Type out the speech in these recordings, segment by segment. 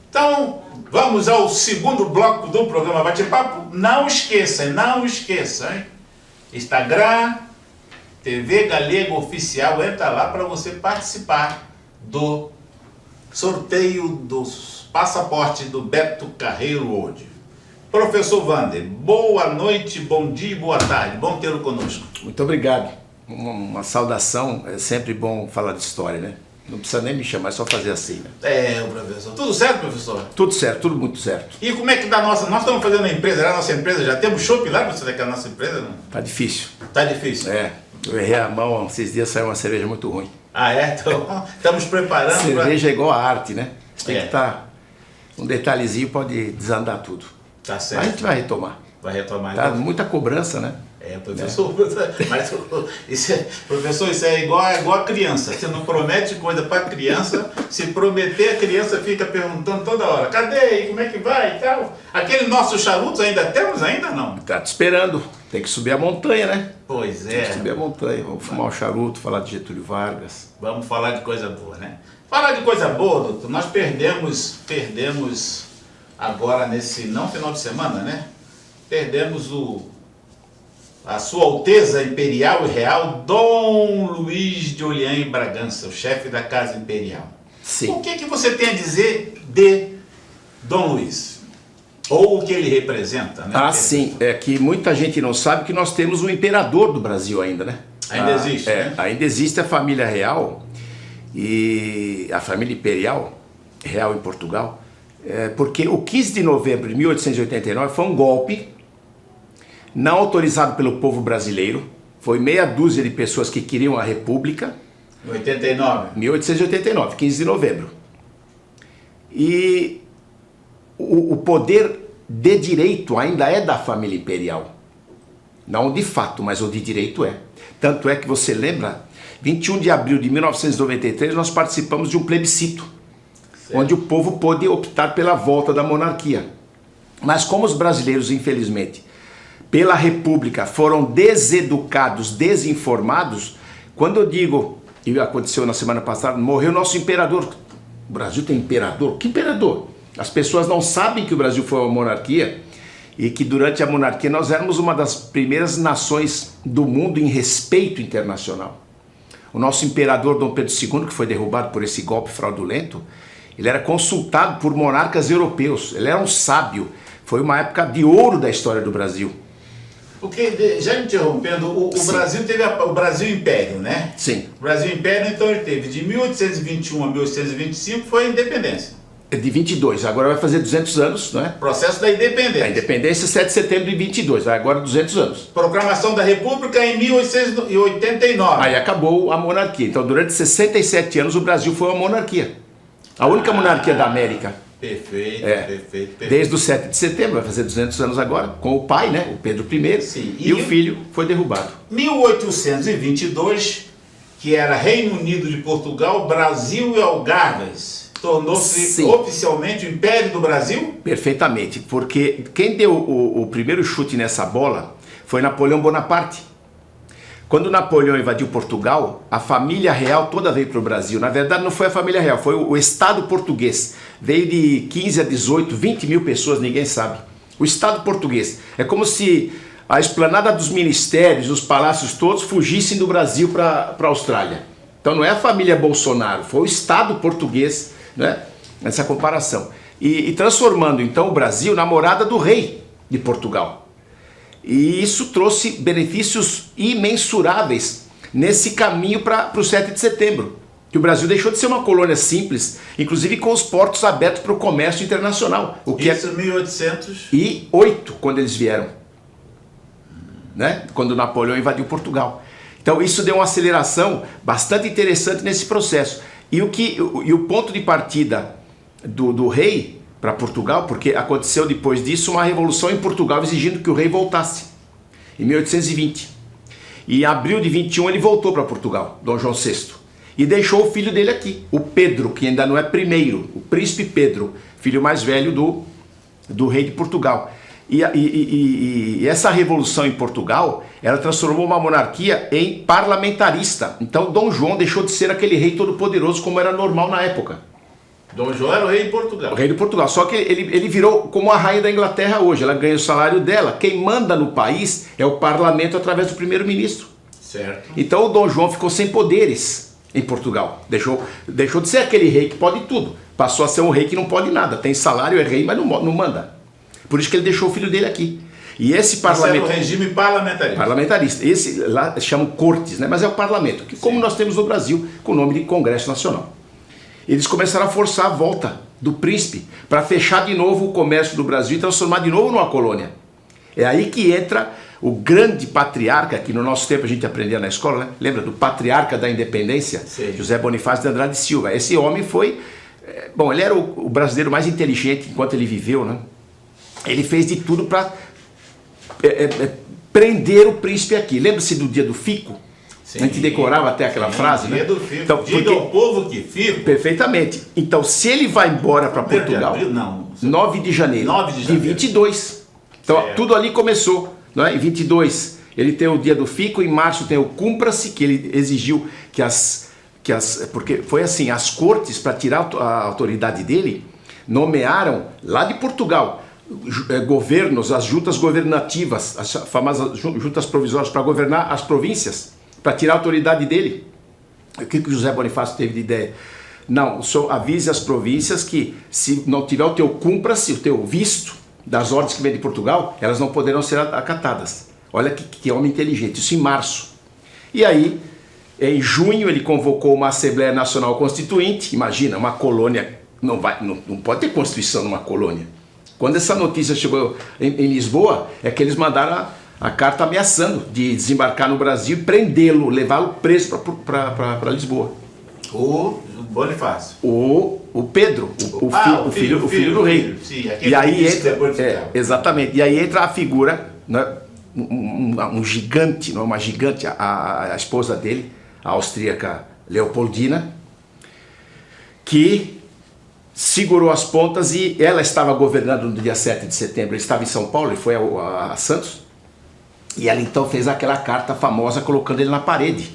Então, vamos ao segundo bloco do programa Bate-Papo. Não esqueça, hein? Instagram, TV Galego Oficial, entra lá para você participar do sorteio dos passaportes do Beto Carreiro hoje. Professor Wander, boa noite, bom dia e boa tarde. Bom tê-lo conosco. Muito obrigado. Uma saudação, é sempre bom falar de história, né? Não precisa nem me chamar, é só fazer assim, né? Professor. Tudo certo, professor? Tudo certo, tudo muito certo. E como é que dá nós estamos fazendo a empresa, a nossa empresa, já temos chopp lá, você daquela nossa empresa, não? Tá difícil. Tá difícil? Eu errei a mão, esses dias saiu uma cerveja muito ruim. Então, estamos preparando. Cerveja é igual a arte, né? Tem que estar... Um detalhezinho pode desandar tudo. Tá certo. Mas a gente vai retomar. Vai retomar. Tá muita cobrança, né? Professor, mas professor, isso é igual a criança. Você não promete coisa para criança, se prometer a criança fica perguntando toda hora, cadê? Como é que vai e tal? Aquele nosso charutos ainda temos? Ainda não? Tá te esperando, tem que subir a montanha, né? Pois é. Tem que subir a montanha, vamos fumar o charuto, falar de Getúlio Vargas. Vamos falar de coisa boa, né? Falar de coisa boa, doutor, nós perdemos agora nesse, não final de semana, né? Perdemos a Sua Alteza Imperial e Real Dom Luiz de Orleans e Bragança, o chefe da Casa Imperial. Sim. O que você tem a dizer de Dom Luiz? Ou o que ele representa, né? Sim, é que muita gente não sabe que nós temos um imperador do Brasil ainda, né? Ainda existe, né? Ainda existe a família real e a família imperial, real em Portugal, porque o 15 de novembro de 1889 foi um golpe não autorizado pelo povo brasileiro, foi meia dúzia de pessoas que queriam a república. 1889, 15 de novembro. E o poder de direito ainda é da família imperial. Não de fato, mas o de direito é. Tanto é que você lembra, 21 de abril de 1993 nós participamos de um plebiscito, certo, onde o povo pôde optar pela volta da monarquia. Mas como os brasileiros, infelizmente, pela República foram deseducados, desinformados, quando eu digo, e aconteceu na semana passada, morreu nosso imperador. O Brasil tem imperador? Que imperador? As pessoas não sabem que o Brasil foi uma monarquia e que durante a monarquia nós éramos uma das primeiras nações do mundo em respeito internacional. O nosso imperador Dom Pedro II, que foi derrubado por esse golpe fraudulento, ele era consultado por monarcas europeus, ele era um sábio, foi uma época de ouro da história do Brasil. Porque, já me interrompendo, o Brasil teve o Brasil Império, né? Sim. O Brasil Império, então ele teve de 1821 a 1825 foi a independência. De 22, agora vai fazer 200 anos, não é? Processo da independência. A independência 7 de setembro de 22, agora 200 anos. Proclamação da República em 1889. Aí acabou a monarquia. Então durante 67 anos o Brasil foi uma monarquia. A única monarquia da América. Perfeito. Desde o 7 de setembro, vai fazer 200 anos agora, com o pai, né, o Pedro I, sim, e o filho foi derrubado. 1822, que era Reino Unido de Portugal, Brasil e Algarves, tornou-se oficialmente o Império do Brasil? Perfeitamente, porque quem deu o primeiro chute nessa bola foi Napoleão Bonaparte. Quando Napoleão invadiu Portugal, a família real toda veio para o Brasil. Na verdade não foi a família real, foi o Estado português. Veio de 15 a 18, 20 mil pessoas, ninguém sabe. O Estado português. É como se a esplanada dos ministérios, os palácios todos fugissem do Brasil para a Austrália. Então não é a família Bolsonaro, foi o Estado português, né? Nessa comparação. E transformando então o Brasil na morada do rei de Portugal. E isso trouxe benefícios imensuráveis nesse caminho para o 7 de setembro. Que o Brasil deixou de ser uma colônia simples, inclusive com os portos abertos para o comércio internacional. O que isso em 1808, quando eles vieram. Né? Quando Napoleão invadiu Portugal. Então isso deu uma aceleração bastante interessante nesse processo. E o ponto de partida do rei para Portugal, porque aconteceu depois disso uma revolução em Portugal exigindo que o rei voltasse, em 1820. E em abril de 21 ele voltou para Portugal, Dom João VI, e deixou o filho dele aqui, o Pedro, que ainda não é primeiro, o príncipe Pedro, filho mais velho do rei de Portugal. E essa revolução em Portugal, ela transformou uma monarquia em parlamentarista. Então Dom João deixou de ser aquele rei todo-poderoso como era normal na época. Dom João era o rei de Portugal. O rei de Portugal. Só que ele virou como a rainha da Inglaterra hoje. Ela ganha o salário dela. Quem manda no país é o parlamento através do primeiro-ministro. Certo. Então o Dom João ficou sem poderes em Portugal. Deixou de ser aquele rei que pode tudo. Passou a ser um rei que não pode nada. Tem salário, é rei, mas não manda. Por isso que ele deixou o filho dele aqui. E esse parlamento... Esse era o regime parlamentarista. Parlamentarista. Esse lá chamam cortes, né? Mas é o parlamento, que como nós temos no Brasil, com o nome de Congresso Nacional. Eles começaram a forçar a volta do príncipe para fechar de novo o comércio do Brasil e transformar de novo numa colônia. É aí que entra o grande patriarca, que no nosso tempo a gente aprendia na escola, né? Lembra do patriarca da independência? Sim. José Bonifácio de Andrade Silva. Esse homem foi... Bom, ele era o brasileiro mais inteligente enquanto ele viveu, né? Ele fez de tudo para prender o príncipe aqui. Lembra-se do dia do fico? Sim. A gente decorava até aquela frase, dia né? Do fico. Então, Diga ao povo que fico. Perfeitamente. Então, se ele vai embora para Portugal, Abril, não. 9 de janeiro, 9 de janeiro. de 22. Então, Certo. tudo ali começou. Não é? Em 22, ele tem o dia do fico. Em março tem o cumpra-se, que ele exigiu porque foi assim, as cortes, para tirar a autoridade dele, nomearam lá de Portugal governos, as juntas governativas, as famosas juntas provisórias para governar as províncias, para tirar a autoridade dele. O que José Bonifácio teve de ideia? Não, só avise as províncias que se não tiver o teu cumpra-se, o teu visto das ordens que vem de Portugal, elas não poderão ser acatadas. Olha que homem inteligente, isso em março. E aí, em junho, ele convocou uma Assembleia Nacional Constituinte. Imagina, uma colônia, não pode ter Constituição numa colônia. Quando essa notícia chegou em Lisboa, é que eles mandaram a carta ameaçando de desembarcar no Brasil e prendê-lo, levá-lo preso para Lisboa. O Bonifácio. O Pedro, o filho do rei. Sim, e aí entra, exatamente. E aí entra a figura, né, um gigante, não, uma gigante, a esposa dele, a austríaca Leopoldina, que segurou as pontas e ela estava governando no dia 7 de setembro. Ele estava em São Paulo, ele foi a Santos, e ela então fez aquela carta famosa colocando ele na parede,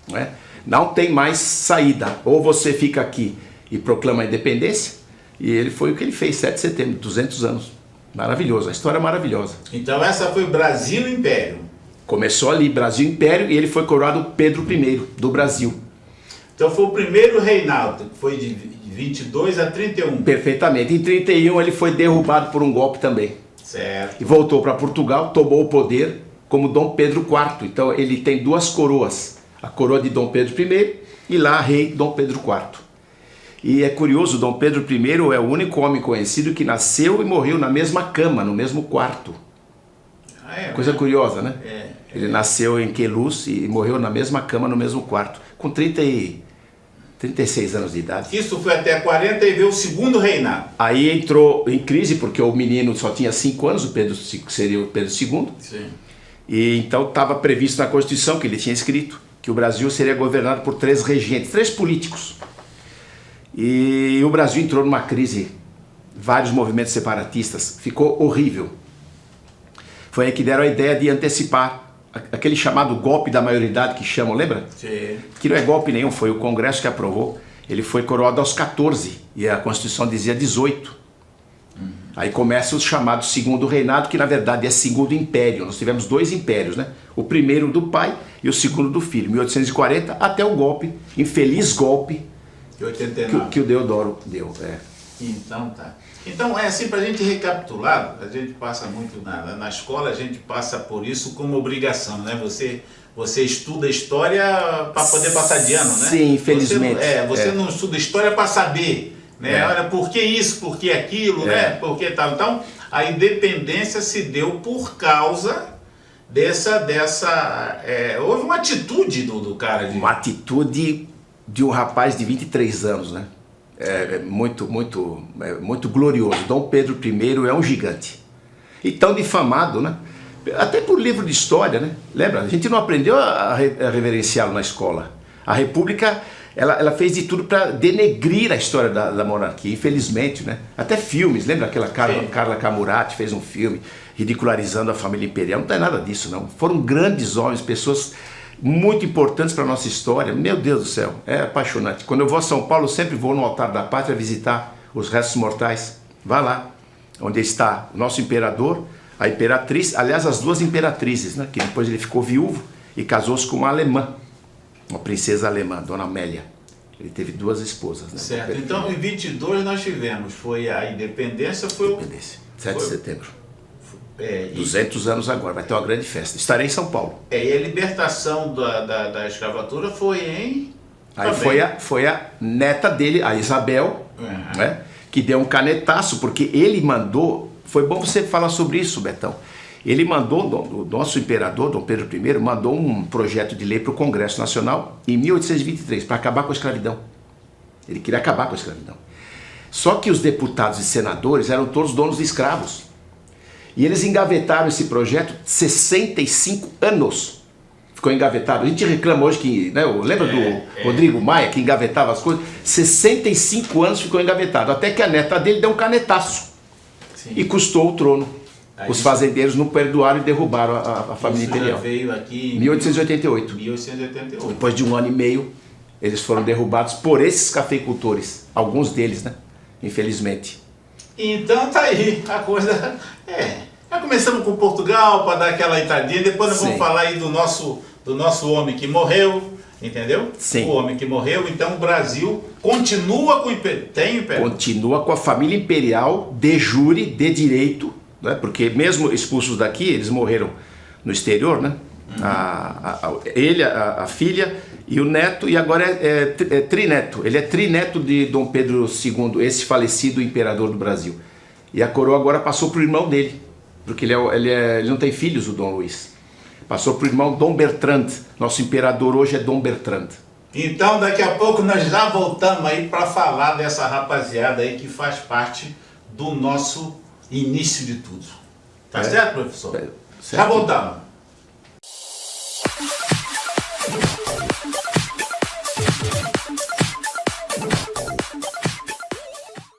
né? Não tem mais saída, ou você fica aqui e proclama a independência, e ele foi o que ele fez, 7 de setembro, 200 anos. Maravilhoso, a história é maravilhosa. Então essa foi Brasil Império. Começou ali, Brasil Império, e ele foi coroado Pedro I do Brasil. Então foi o primeiro reinado, que foi de 22 a 31. Perfeitamente. Em 31 ele foi derrubado por um golpe também. Certo. E voltou para Portugal, tomou o poder como Dom Pedro IV. Então ele tem duas coroas. A coroa de Dom Pedro I e lá rei Dom Pedro IV. E é curioso, Dom Pedro I é o único homem conhecido que nasceu e morreu na mesma cama, no mesmo quarto. Coisa curiosa, né? Ele nasceu em Queluz e morreu na mesma cama, no mesmo quarto, com 36 anos de idade. Isso foi até 40 e veio o segundo reinado. Aí entrou em crise, porque o menino só tinha 5 anos, o Pedro seria o Pedro II. Sim. E então estava previsto na Constituição, que ele tinha escrito, que o Brasil seria governado por 3 regentes, 3 políticos. E o Brasil entrou numa crise, vários movimentos separatistas, ficou horrível. Foi aí que deram a ideia de antecipar aquele chamado golpe da maioridade que chamam, lembra? Sim. Que não é golpe nenhum, foi o Congresso que aprovou. Ele foi coroado aos 14 e a Constituição dizia 18. Aí começa o chamado segundo reinado, que na verdade é segundo império. Nós tivemos 2 impérios, né? O primeiro do pai e o segundo do filho, 1840 até o golpe, infeliz golpe que o Deodoro deu. Então tá. Então é assim, para a gente recapitular, a gente passa muito na escola, a gente passa por isso como obrigação, né? Você estuda história para poder passar de ano, né? Sim, infelizmente. Você não estuda história para saber, né? Olha, por que isso, por que aquilo, né? Por que tal. Então, a independência se deu por causa houve uma atitude do cara. Uma atitude de um rapaz de 23 anos, né? Muito glorioso. Dom Pedro I é um gigante. E tão difamado, né? Até por livro de história, né? Lembra? A gente não aprendeu a reverenciá-lo na escola. A República ela fez de tudo para denegrir a história da monarquia, infelizmente, né? Até filmes, lembra aquela Carla Camurati fez um filme ridicularizando a família imperial? Não tem nada disso, não. Foram grandes homens, pessoas muito importantes para a nossa história. Meu Deus do céu, é apaixonante. Quando eu vou a São Paulo, eu sempre vou no altar da pátria visitar os restos mortais. Vá lá, onde está o nosso imperador, a imperatriz, aliás, as duas imperatrizes, né? Que depois ele ficou viúvo e casou-se com uma alemã, uma princesa alemã, Dona Amélia. Ele teve duas esposas, né? Certo. Então, em 22 nós tivemos, foi a independência, foi Independência, 7 de setembro. 200 anos agora, vai ter uma grande festa. Estarei em São Paulo. E a libertação da escravatura foi em... Aí foi a neta dele, a Isabel, né, que deu um canetaço, porque ele mandou... Foi bom você falar sobre isso, Betão. Ele mandou, o nosso imperador, Dom Pedro I, mandou um projeto de lei para o Congresso Nacional em 1823, para acabar com a escravidão. Ele queria acabar com a escravidão. Só que os deputados e senadores eram todos donos de escravos. E eles engavetaram esse projeto 65 anos. Ficou engavetado. A gente reclama hoje que... Né, lembra do Rodrigo Maia, que engavetava as coisas? 65 anos ficou engavetado. Até que a neta dele deu um canetaço. Sim. E custou o trono. Os fazendeiros não perdoaram e derrubaram a família imperial. Já veio aqui em 1888. 1888. Depois de 1 ano e meio, eles foram derrubados por esses cafeicultores. Alguns deles, né? Infelizmente. Então tá aí, a coisa... Já começamos com Portugal para dar aquela entradinha, depois nós vamos falar aí do nosso homem que morreu, entendeu? Sim. O homem que morreu, então o Brasil continua com o império. Continua com a família imperial de jure, de direito, né? Porque mesmo expulsos daqui, eles morreram no exterior, né? Ele, a filha e o neto, e agora é trineto. Ele é trineto de Dom Pedro II, esse falecido imperador do Brasil. E a coroa agora passou para o irmão dele, porque ele não tem filhos, o Dom Luiz. Passou para o irmão Dom Bertrand. Nosso imperador hoje é Dom Bertrand. Então daqui a pouco nós já voltamos aí para falar dessa rapaziada aí que faz parte do nosso início de tudo. Tá certo, professor? Certo. Já voltamos.